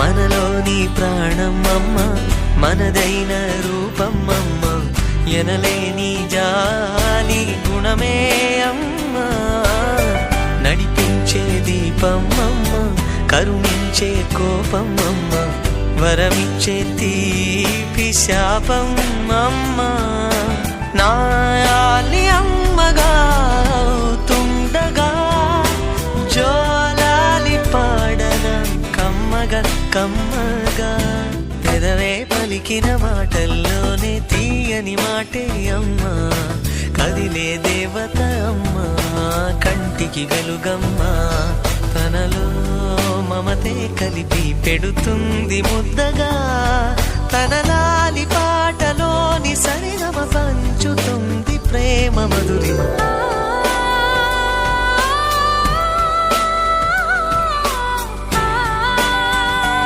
మనలోని ప్రాణం అమ్మ, మనదైన రూపం అమ్మ, ఎనలేని జాలి గుణమే అమ్మ. నడిపించే దీపం అమ్మ, కరుణించే కోపం అమ్మ, వరమిచ్చే తీపి శాపం అమ్మ. నాయాలి అమ్మగా అవుతుండగా జోలాలి పాడన కమ్మగా కమ్మగా. పెదవే పలికిన మాటల్లోనే తీయని మాటే అమ్మా, కదిలే దేవత అమ్మా, కంటికి వెలుగమ్మా. తనలో మమతే కలిపి పెడుతుంది ముద్దగా, తన లాలి పాటలోని సరిగమ పంచుతుంది ప్రేమ మధురిమ.